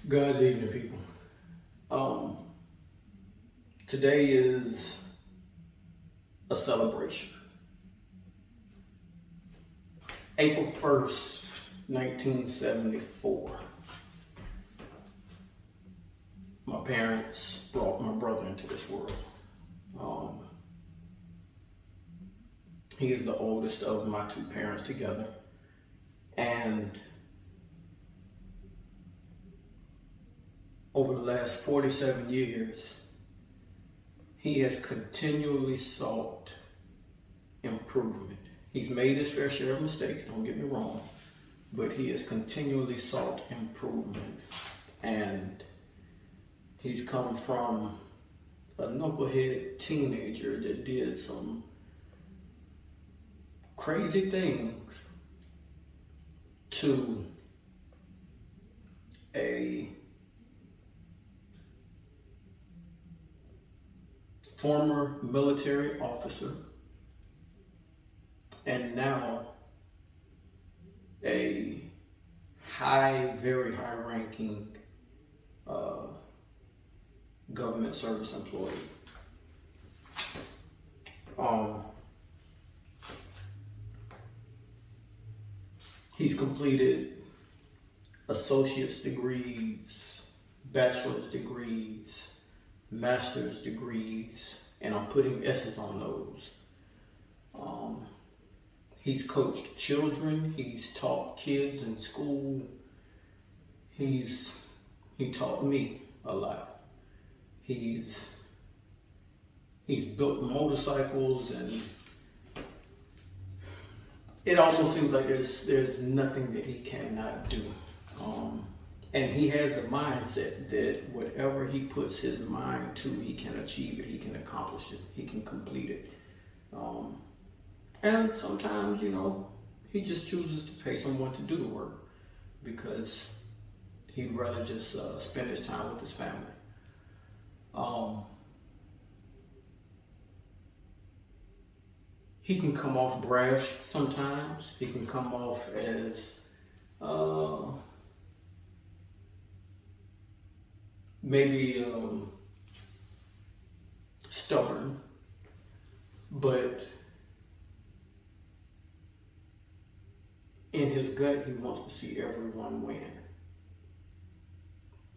God's evening, people. Um, Today is a celebration. April 1st, 1974. My parents brought my brother into this world. Um, he is the oldest of my two parents together. And over the last 47 years, he has continually sought improvement. He's made his fair share of mistakes, don't get me wrong, but he has continually sought improvement. And he's come from a knucklehead teenager that did some crazy things to a former military officer and now a very high ranking government service employee. He's completed associate's degrees, bachelor's degrees, master's degrees, and I'm putting S's on those. He's coached children, he's taught kids in school, he taught me a lot. He's built motorcycles, and it almost seems like there's nothing that he cannot do. And he has the mindset that whatever he puts his mind to, he can achieve it, he can accomplish it, he can complete it. And sometimes, he just chooses to pay someone to do the work because he'd rather just spend his time with his family. He can come off brash sometimes. He can come off as maybe stubborn, but in his gut, he wants to see everyone win.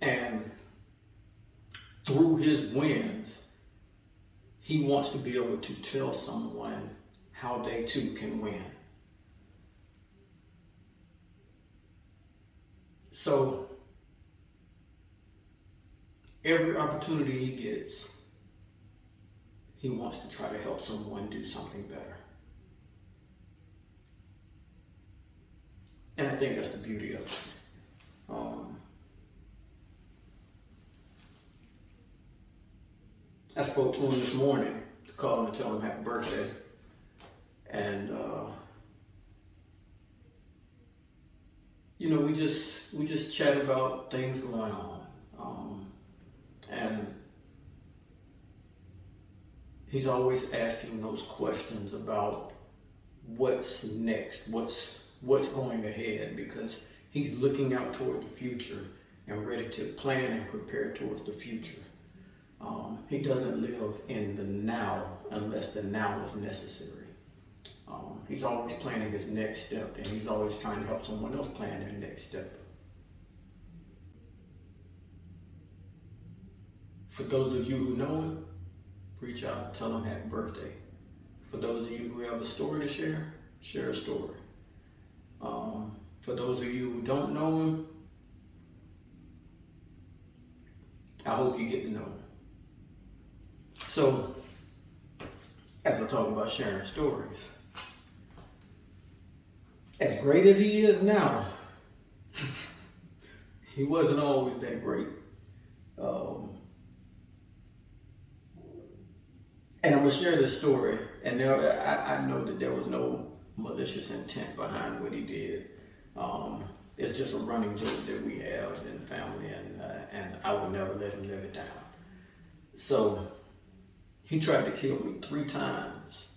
And through his wins, he wants to be able to tell someone how they too can win. So every opportunity he gets, he wants to try to help someone do something better. And I think that's the beauty of it. I spoke to him this morning to call him and tell him happy birthday. And we just chat about things going on. And he's always asking those questions about what's next, what's going ahead, because he's looking out toward the future and ready to plan and prepare towards the future. He doesn't live in the now unless the now is necessary. He's always planning his next step, and he's always trying to help someone else plan their next step. For those of you who know him, reach out and tell him happy birthday. For those of you who have a story to share, share a story. For those of you who don't know him, I hope you get to know him. So, as I talk about sharing stories, as great as he is now, he wasn't always that great. And I'm going to share this story, and I know that there was no malicious intent behind what he did. It's just a running joke that we have in the family, and I would never let him live it down. So, he tried to kill me 3 times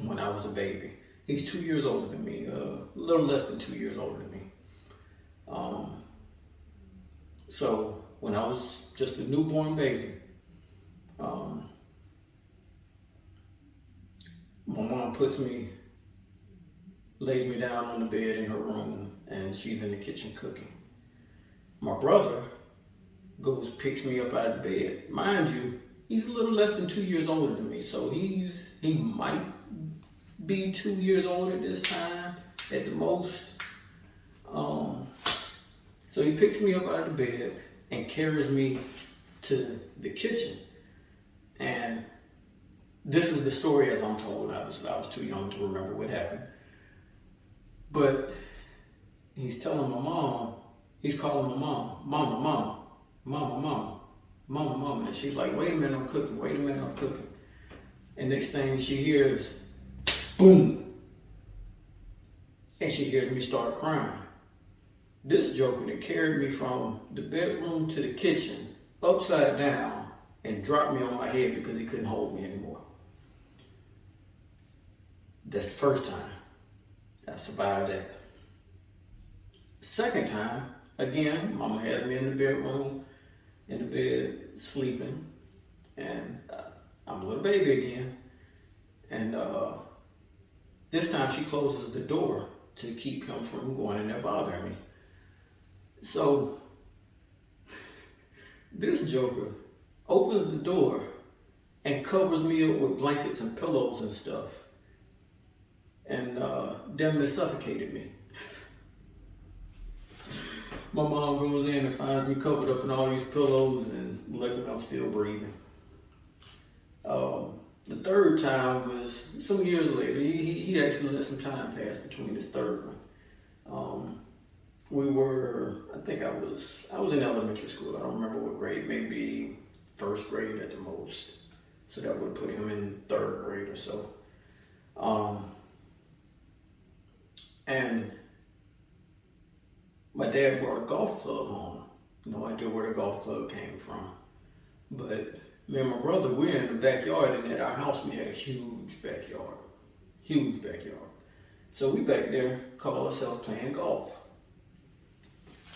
when I was a baby. He's 2 years older than me, a little less than 2 years older than me. So when I was just a newborn baby, um, my mom lays me down on the bed in her room, and she's in the kitchen cooking. My brother goes, picks me up out of the bed. Mind you, he's a little less than 2 years older than me, so he might be 2 years old at this time at the most. Um, so he picks me up out of the bed and carries me to the kitchen. And this is the story as I'm told. I was too young to remember what happened. But he's telling my mom, he's calling my mom, mama, mama, mama, mama, mama, mama. And she's like, wait a minute, I'm cooking, wait a minute, I'm cooking. And next thing she hears, boom. And she hears me start crying. This joker that carried me from the bedroom to the kitchen, upside down, and dropped me on my head because he couldn't hold me anymore. That's the first time I survived that. Second time, again, mama had me in the bedroom, in the bed, sleeping, and I'm a little baby again. And this time she closes the door to keep him from going in there bothering me. So this joker opens the door and covers me up with blankets and pillows and stuff, and damn near suffocated me. My mom goes in and finds me covered up in all these pillows, and luckily I'm still breathing. The third time was some years later. He actually let some time pass between this third one. I was in elementary school. I don't remember what grade, maybe first grade at the most. So that would put him in third grade or so. And my dad brought a golf club home. No idea where the golf club came from. But me and my brother, we're in the backyard, and at our house we had a huge backyard. Huge backyard. So we back there call ourselves playing golf.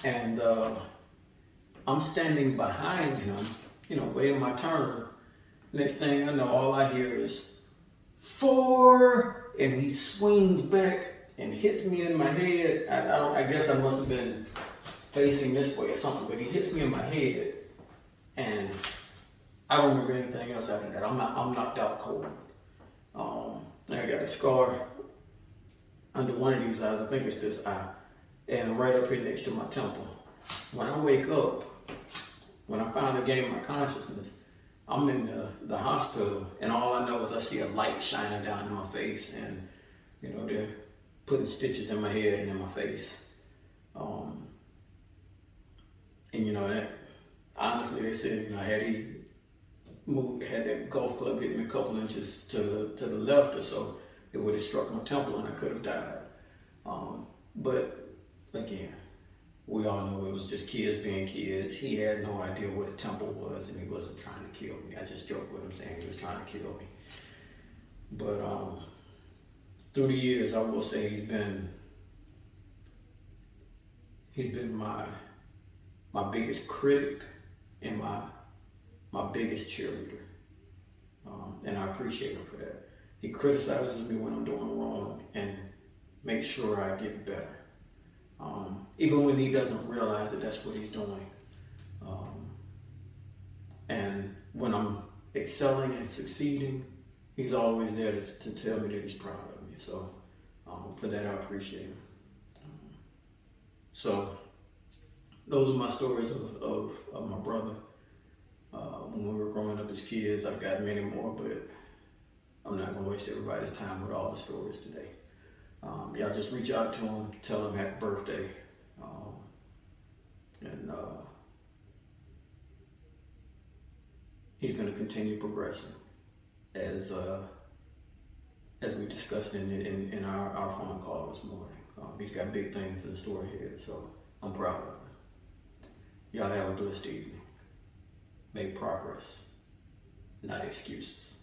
And I'm standing behind him, waiting my turn. Next thing I know, all I hear is 4, and he swings back and hits me in my head. I guess I must have been facing this way or something, but he hits me in my head, and I don't remember anything else after that. I'm knocked out cold. I got a scar under one of these eyes. I think it's this eye, and right up here next to my temple. When I wake up, when I finally gain my consciousness, I'm in the hospital, and all I know is I see a light shining down in my face, and they're putting stitches in my head and in my face. And that, honestly, they said, had that golf club hit me a couple inches to the left or so, it would have struck my temple and I could have died. But again, we all know it was just kids being kids. He had no idea what a temple was, and he wasn't trying to kill me. I just joked with him saying he was trying to kill me. But through the years, I will say he's been my biggest critic and my biggest cheerleader. And I appreciate him for that. He criticizes me when I'm doing wrong and makes sure I get better. Even when he doesn't realize that that's what he's doing. And when I'm excelling and succeeding, he's always there to tell me that he's proud of me. So for that, I appreciate him. So those are my stories of my brother. When we were growing up as kids, I've got many more, but I'm not going to waste everybody's time with all the stories today. Y'all just reach out to him, tell him happy birthday. And he's going to continue progressing as we discussed in our phone call this morning. He's got big things in store here, so I'm proud of him. Y'all have a blessed evening. Make progress, not excuses.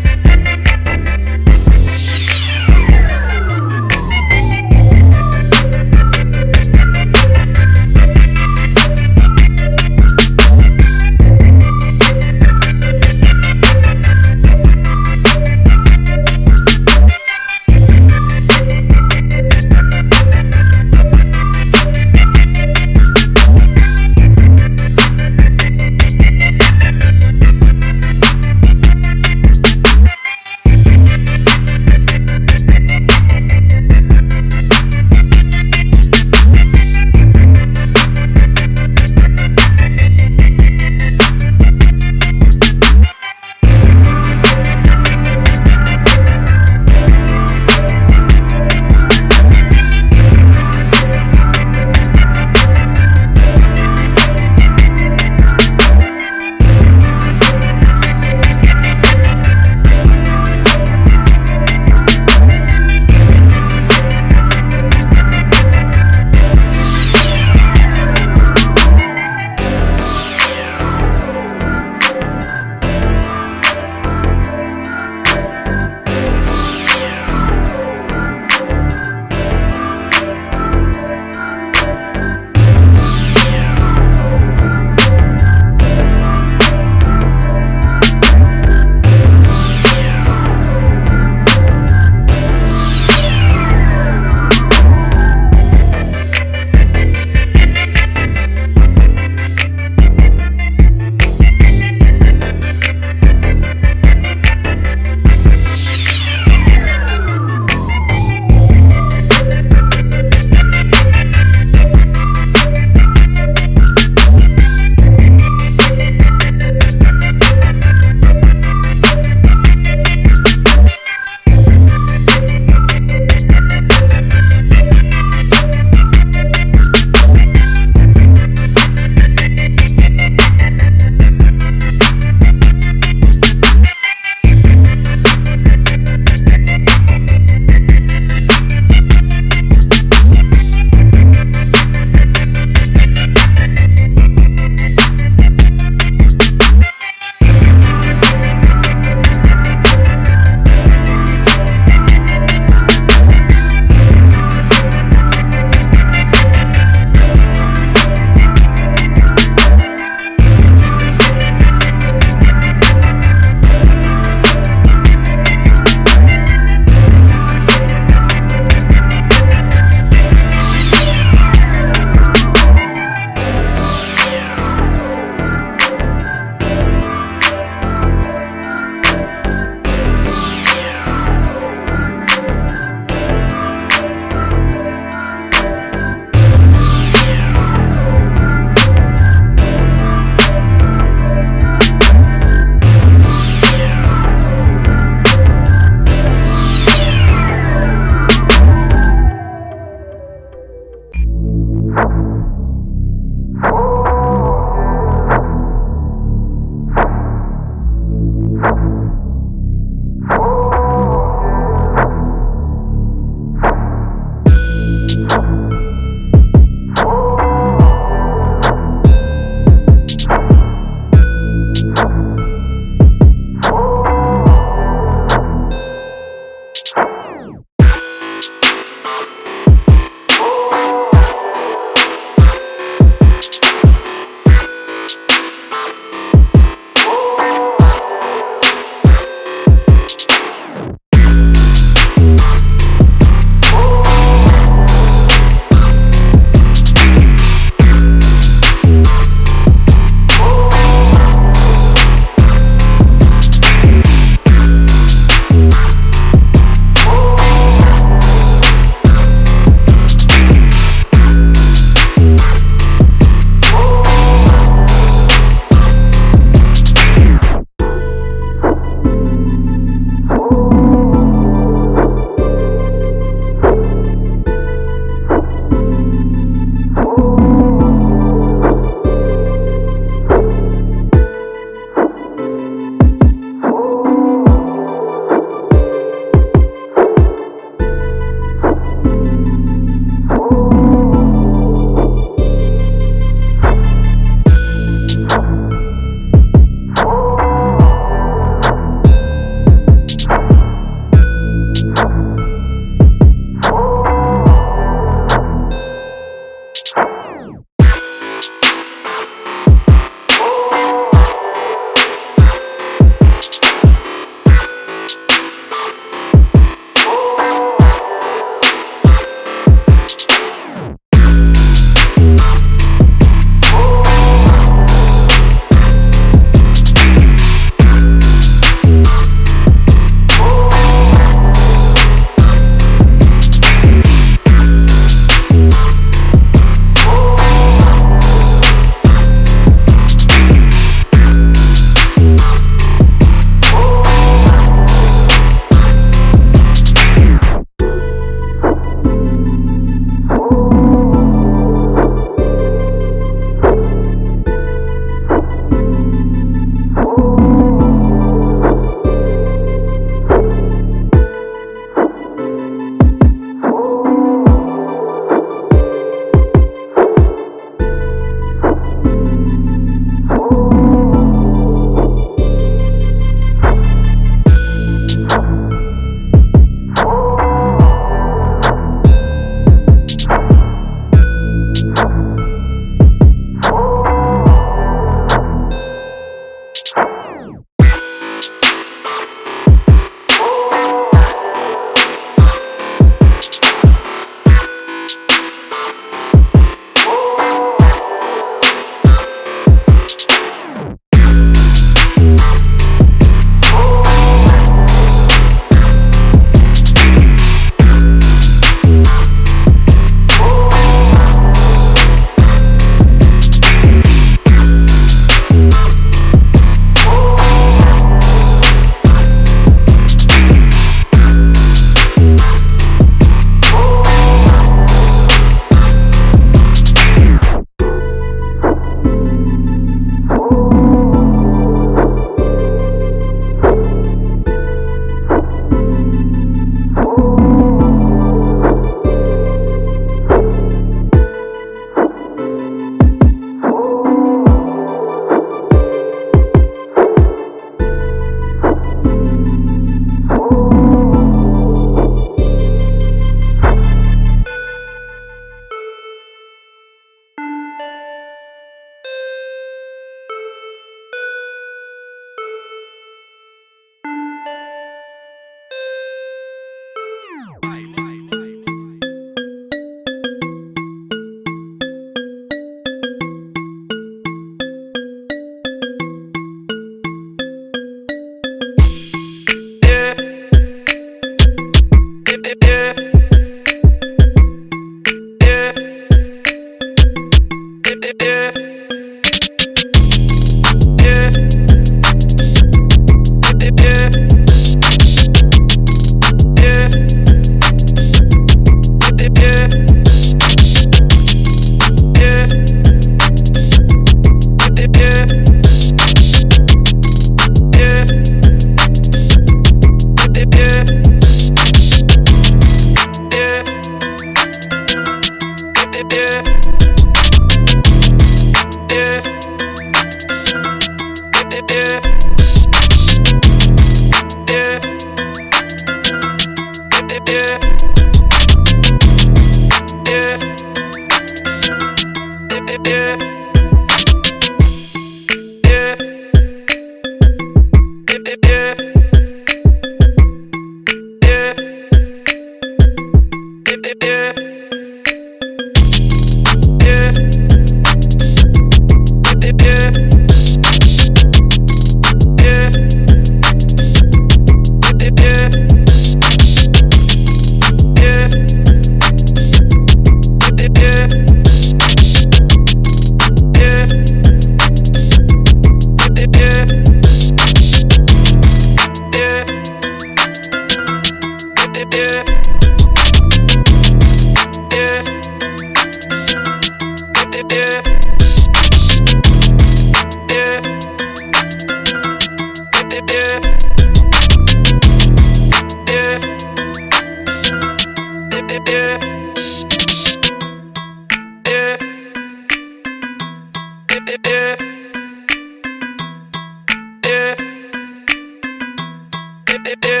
yeah.